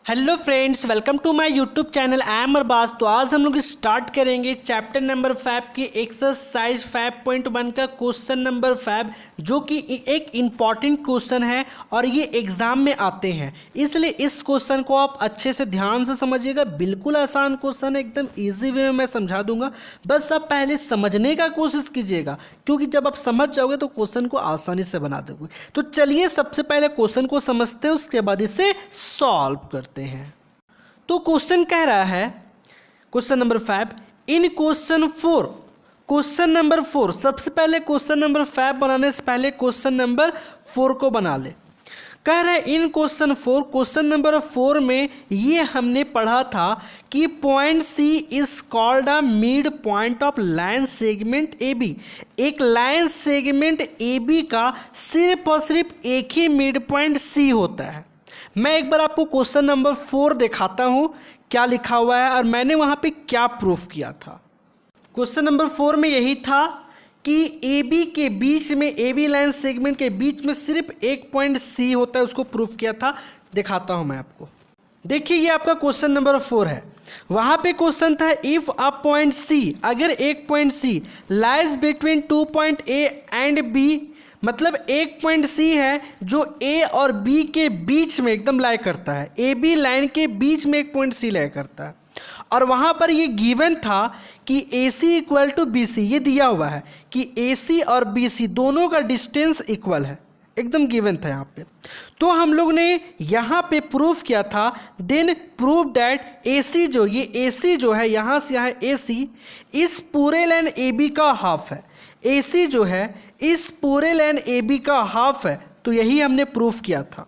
Hello friends, welcome to my YouTube channel. I am Arbaaz. तो आज हम लोग स्टार्ट करेंगे चैप्टर नंबर 5 की एक्सरसाइज 5.1 का क्वेश्चन नंबर 5, जो कि एक इम्पॉर्टेंट क्वेश्चन है और ये एग्जाम में आते हैं, इसलिए इस क्वेश्चन को आप अच्छे से ध्यान से समझिएगा। बिल्कुल आसान क्वेश्चन है, एकदम ईजी वे में मैं समझा दूंगा। बस आप पहले समझने का कोशिश कीजिएगा, क्योंकि जब आप समझ जाओगे तो क्वेश्चन को आसानी से बना दोगे। तो चलिए सबसे पहले क्वेश्चन को समझते हैं, उसके बाद इसे सॉल्व करते हैं। तो क्वेश्चन कह रहा है, क्वेश्चन नंबर 5 इन क्वेश्चन 4, क्वेश्चन नंबर 4। सबसे पहले क्वेश्चन नंबर 5 बनाने से पहले क्वेश्चन नंबर 4 को बना ले। कह रहा है इन क्वेश्चन 4, क्वेश्चन नंबर 4 में ये हमने पढ़ा था कि point C is called a mid point of line segment A B. एक लाइन सेगमेंट ए बी का सिर्फ और सिर्फ एक ही मिड पॉइंट सी होता है। मैं एक बार आपको क्वेश्चन नंबर 4 दिखाता हूं क्या लिखा हुआ है और मैंने वहां पे क्या प्रूफ किया था। क्वेश्चन नंबर 4 में यही था कि ए बी के बीच में, ए बी लाइन सेगमेंट के बीच में सिर्फ एक पॉइंट सी होता है, उसको प्रूफ किया था। दिखाता हूं मैं आपको। देखिए ये आपका क्वेश्चन नंबर 4 है। वहां पे क्वेश्चन था इफ अ पॉइंट सी, अगर एक point C lies between 2 point A and B, मतलब एक पॉइंट सी है जो ए और बी के बीच में एकदम लाई करता है, ए बी लाइन के बीच में एक पॉइंट सी लाई करता है, और वहां पर ये गिवन था कि A C equal to B सी। ये दिया हुआ है कि ए सी और बी सी दोनों का डिस्टेंस इक्वल है, एकदम गिवन था यहाँ पे। तो हम लोग ने यहाँ पे प्रूफ किया था, then prove that A C जो, ये ए सी जो है यहाँ से यहाँ ए सी इस पूरे लाइन ए बी का हाफ है। ए सी जो है इस पूरे लाइन ए बी का हाफ है। तो यही हमने प्रूफ किया था,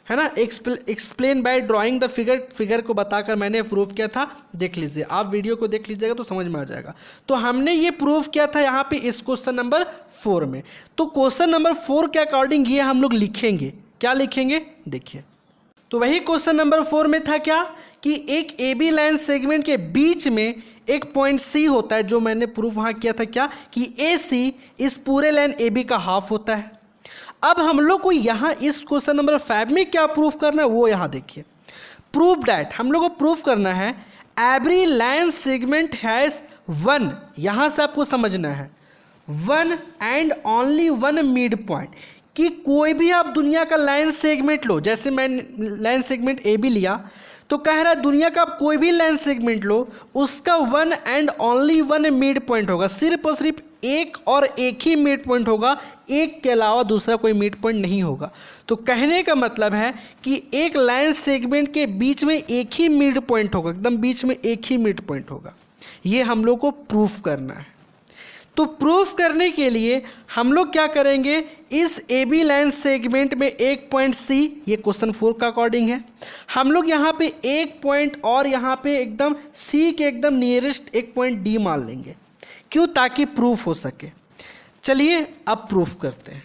है ना। Explain by drawing the figure, figure को बताकर मैंने प्रूफ किया था। देख लीजिए, आप वीडियो को देख लीजिएगा तो समझ में आ जाएगा। तो हमने ये प्रूफ किया था यहाँ पे इस क्वेश्चन नंबर 4 में। तो क्वेश्चन नंबर 4 के अकॉर्डिंग ये हम लोग लिखेंगे। क्या लिखेंगे देखिए। तो वही क्वेश्चन नंबर 4 में था क्या कि एक ए बी लाइन सेगमेंट के बीच में एक पॉइंट सी होता है, जो मैंने प्रूफ वहाँ किया था क्या कि ए सी इस पूरे लाइन ए बी का हाफ होता है। अब हम लोग को यहाँ इस क्वेश्चन नंबर 5 में क्या प्रूफ करना है वो यहाँ देखिए। प्रूफ डैट, हम लोग को प्रूफ करना है every line segment has one, यहाँ से आपको समझना है one and only one mid point, कि कोई भी आप दुनिया का लाइन सेगमेंट लो, जैसे मैं लाइन सेगमेंट ए बी लिया, तो कह रहा है दुनिया का आप कोई भी लाइन सेगमेंट लो, उसका one and only one mid point होगा। सिर्फ और सिर्फ एक और एक ही मिड पॉइंट होगा, एक के अलावा दूसरा कोई मिड पॉइंट नहीं होगा। तो कहने का मतलब है कि एक लाइन सेगमेंट के बीच में एक ही मिड पॉइंट होगा, एकदम बीच में एक ही मिड पॉइंट होगा। ये हम लोग को प्रूफ करना है। तो प्रूफ करने के लिए हम लोग क्या करेंगे, इस ए बी लाइन सेगमेंट में एक पॉइंट सी, ये क्वेश्चन 4 का अकॉर्डिंग है, हम लोग यहाँ पे एक पॉइंट और यहाँ पे एकदम सी के एकदम नियरेस्ट एक पॉइंट डी मान लेंगे। क्यों? ताकि प्रूफ हो सके। चलिए अब प्रूफ करते हैं।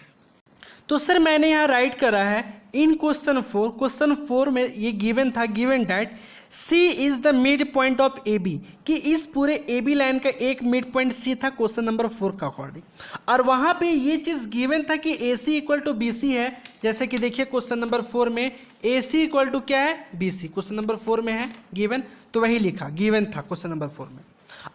तो सर मैंने यहाँ राइट करा है इन क्वेश्चन 4, क्वेश्चन 4 में ये गिवन था, given that C is the mid point of A B, कि इस पूरे ए बी लाइन का एक मिड पॉइंट C था क्वेश्चन नंबर 4 का अकॉर्डिंग। और वहाँ पे ये चीज़ गिवन था कि A C equal to B सी है। जैसे कि देखिए क्वेश्चन नंबर 4 में ए सी इक्वल टू क्या है, बी सी, क्वेश्चन नंबर 4 में है गिवन, तो वही लिखा, गिवन था क्वेश्चन नंबर 4 में।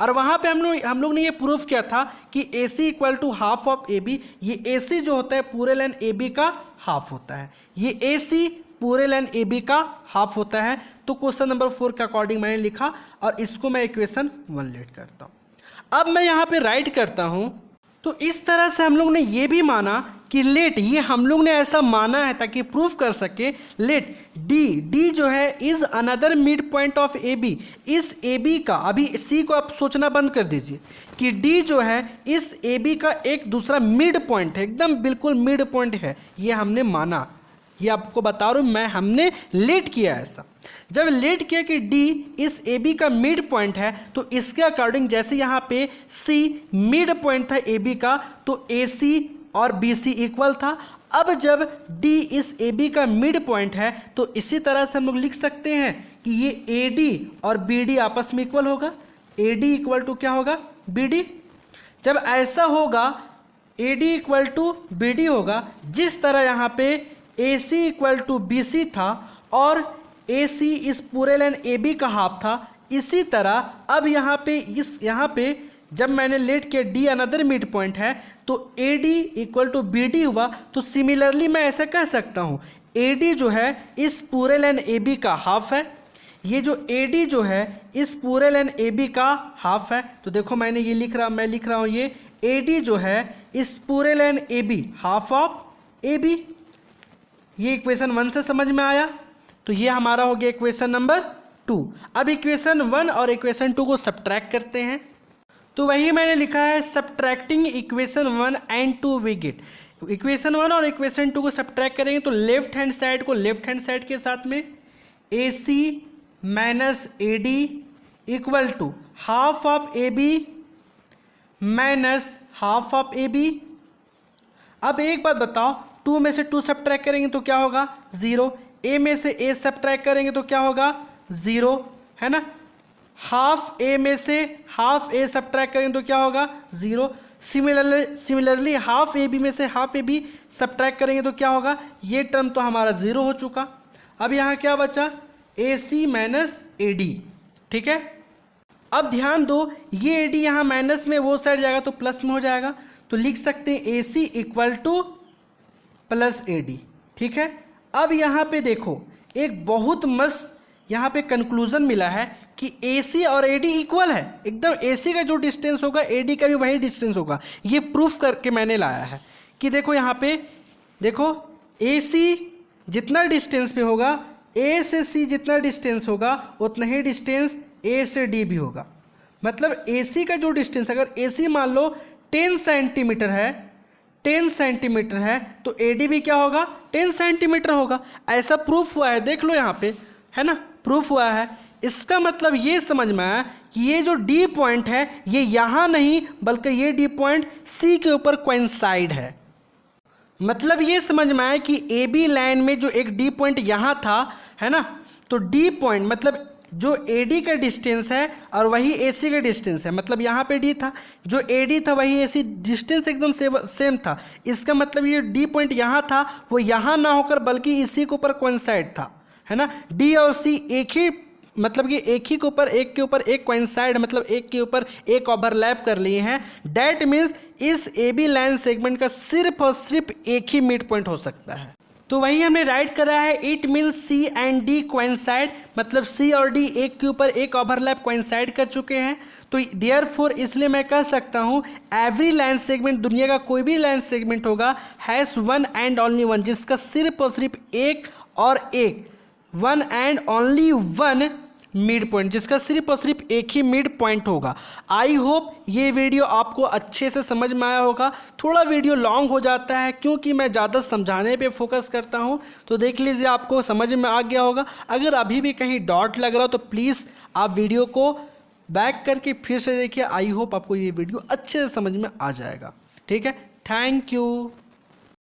और वहाँ पे हम लोग ने ये प्रूफ किया था कि A C equal to half of A B, ये ए सी जो होता है पूरे लाइन ए बी का हाफ होता है, ये ए सी पूरे लाइन ए बी का हाफ होता है। तो क्वेश्चन नंबर 4 के अकॉर्डिंग मैंने लिखा और इसको मैं इक्वेशन 1 लेट करता हूँ। अब मैं यहाँ पे राइट करता हूँ। तो इस तरह से हम लोग ने ये भी माना कि लेट, ये हम लोग ने ऐसा माना है ताकि प्रूफ कर सके, लेट डी, डी जो है is another mid point of A B, इस ए बी का, अभी सी को आप सोचना बंद कर दीजिए कि डी जो है इस ए बी का एक दूसरा मिड पॉइंट है, एकदम बिल्कुल मिड पॉइंट है। ये हमने माना, ये आपको बता रहा हूँ मैं, हमने लेट किया ऐसा। जब लेट किया कि D इस ए बी का मिड पॉइंट है, तो इसके अकॉर्डिंग जैसे यहाँ पे C मिड पॉइंट था ए बी का, तो ए सी और बी सी इक्वल था। अब जब D इस ए बी का मिड पॉइंट है, तो इसी तरह से हम लोग लिख सकते हैं कि ये ए डी और बी डी आपस में इक्वल होगा। ए डी इक्वल टू क्या होगा, बी डी। जब ऐसा होगा A D equal to B D होगा, जिस तरह यहाँ पे A C equal to B C था और ए सी इस पूरे लाइन ए बी का हाफ था। इसी तरह अब यहाँ पे जब मैंने लेट किया डी अनदर मिड पॉइंट है तो A D equal to B D हुआ। तो सिमिलरली मैं ऐसा कह सकता हूँ ए डी जो है इस पूरे लाइन ए बी का हाफ है, ये जो ए डी जो है इस पूरे लाइन ए बी का हाफ है। तो देखो मैं लिख रहा हूँ ये ए डी जो है इस पूरे line A B half of A B. ये इक्वेशन 1 से समझ में आया। तो ये हमारा हो गया इक्वेशन नंबर 2। अब इक्वेशन 1 और इक्वेशन 2 को सब्ट्रैक्ट करते हैं। तो वही मैंने लिखा है subtracting equation 1 and 2 we get. Equation 1 और इक्वेशन 2 को सब्ट्रैक्ट करेंगे तो लेफ्ट हैंड साइड को लेफ्ट हैंड साइड के साथ में A C minus A D equal to half of A B minus half of A B. अब एक बात बताओ, 2 में से 2 सब्ट्रैक्ट करेंगे तो क्या होगा 0, ए में से ए सब्ट्रैक्ट करेंगे तो क्या होगा 0, है ना। हाफ ए में से हाफ ए सब्ट्रैक्ट करेंगे तो क्या होगा 0। सिमिलरली हाफ ए बी में से हाफ ए बी सब्ट्रैक्ट करेंगे तो क्या होगा, ये टर्म तो हमारा 0 हो चुका। अब यहाँ क्या बचा ए सी माइनस ए डी, ठीक है। अब ध्यान दो ये ए डी यहाँ माइनस में वो साइड जाएगा तो प्लस में हो जाएगा। तो लिख सकते हैं A C equal to plus A D, ठीक है। अब यहाँ पे देखो एक बहुत मस्त यहाँ पे कंक्लूजन मिला है कि ए सी और ए डी इक्वल है एकदम। ए सी का जो डिस्टेंस होगा ए डी का भी वही डिस्टेंस होगा। ये प्रूफ करके मैंने लाया है कि देखो यहाँ पे देखो ए सी जितना डिस्टेंस पे होगा ए से सी जितना डिस्टेंस होगा उतना ही डिस्टेंस ए से डी भी होगा। मतलब ए सी का जो डिस्टेंस अगर ए सी मान लो 10 सेंटीमीटर है 10 सेंटीमीटर है तो ए डी भी क्या होगा 10 सेंटीमीटर होगा। ऐसा प्रूफ हुआ है, देख लो यहाँ पे, है ना, प्रूफ हुआ है। इसका मतलब ये समझ में आया कि ये जो डी पॉइंट है ये यहाँ नहीं बल्कि ये डी पॉइंट सी के ऊपर कोइंसाइड है। मतलब ये समझ में आया कि ए बी लाइन में जो एक डी पॉइंट यहाँ था, है ना, तो डी पॉइंट मतलब जो ए डी का डिस्टेंस है और वही ए सी का डिस्टेंस है। मतलब यहाँ पे डी था, जो ए डी था वही ए सी, डिस्टेंस एकदम सेम था। इसका मतलब ये डी पॉइंट यहाँ था वो यहाँ ना होकर बल्कि इसी के ऊपर कोइंसाइड था, है ना। डी और सी एक ही मतलब कि एक ही के ऊपर एक कोइंसाइड मतलब एक के ऊपर एक ओवरलैप कर लिए हैं। डैट मीन्स इस ए बी लाइन सेगमेंट का सिर्फ और सिर्फ एक ही मिड पॉइंट हो सकता है। तो वही हमने राइट करा है it means C and D coincide, मतलब सी और डी एक के ऊपर एक ओवरलैप कोइंसाइड कर चुके हैं। तो देयरफॉर इसलिए मैं कह सकता हूँ एवरी लाइन सेगमेंट, दुनिया का कोई भी लाइन सेगमेंट होगा, has one and only one, जिसका सिर्फ और सिर्फ एक और एक, one and only one mid point, जिसका सिर्फ और सिर्फ एक ही मिड पॉइंट होगा। आई होप ये वीडियो आपको अच्छे से समझ में आया होगा। थोड़ा वीडियो लॉन्ग हो जाता है क्योंकि मैं ज़्यादा समझाने पे फोकस करता हूँ, तो देख लीजिए आपको समझ में आ गया होगा। अगर अभी भी कहीं डॉट लग रहा हो तो प्लीज़ आप वीडियो को बैक करके फिर से देखिए। आई होप आपको ये वीडियो अच्छे से समझ में आ जाएगा। ठीक है, थैंक यू।